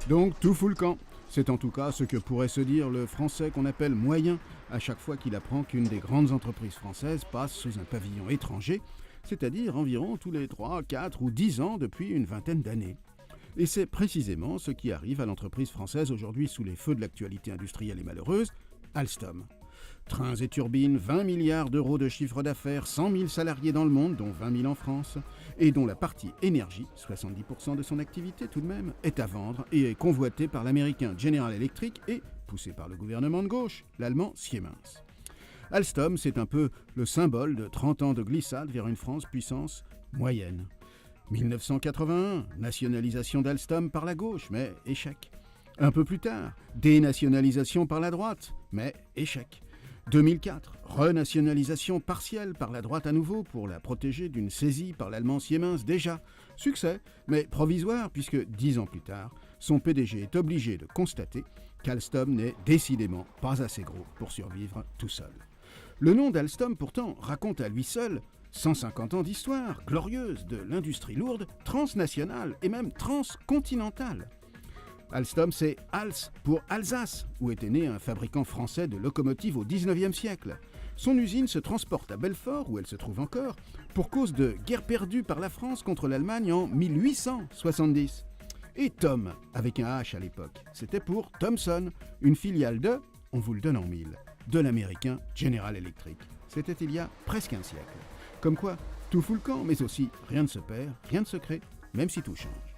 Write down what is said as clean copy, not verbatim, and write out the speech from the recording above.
Donc tout fout le camp. C'est en tout cas ce que pourrait se dire le français qu'on appelle moyen à chaque fois qu'il apprend qu'une des grandes entreprises françaises passe sous un pavillon étranger, c'est-à-dire environ tous les 3, 4 ou 10 ans depuis une vingtaine d'années. Et c'est précisément ce qui arrive à l'entreprise française aujourd'hui sous les feux de l'actualité industrielle et malheureuse, Alstom. Trains et turbines, 20 milliards d'euros de chiffre d'affaires, 100 000 salariés dans le monde, dont 20 000 en France, et dont la partie énergie, 70% de son activité tout de même, est à vendre et est convoitée par l'américain General Electric et, poussé par le gouvernement de gauche, l'allemand Siemens. Alstom, c'est un peu le symbole de 30 ans de glissade vers une France puissance moyenne. 1981, nationalisation d'Alstom par la gauche, mais échec. Un peu plus tard, dénationalisation par la droite, mais échec. 2004, renationalisation partielle par la droite à nouveau pour la protéger d'une saisie par l'allemand Siemens déjà. Succès, mais provisoire puisque 10 ans plus tard, son PDG est obligé de constater qu'Alstom n'est décidément pas assez gros pour survivre tout seul. Le nom d'Alstom pourtant raconte à lui seul 150 ans d'histoire glorieuse de l'industrie lourde, transnationale et même transcontinentale. Alstom, c'est Hals pour Alsace, où était né un fabricant français de locomotives au XIXe siècle. Son usine se transporte à Belfort, où elle se trouve encore, pour cause de guerre perdue par la France contre l'Allemagne en 1870. Et Tom, avec un H à l'époque, c'était pour Thomson, une filiale de, on vous le donne en mille, de l'américain General Electric. C'était il y a presque un siècle. Comme quoi, tout fout le camp, mais aussi rien ne se perd, rien ne se crée, même si tout change.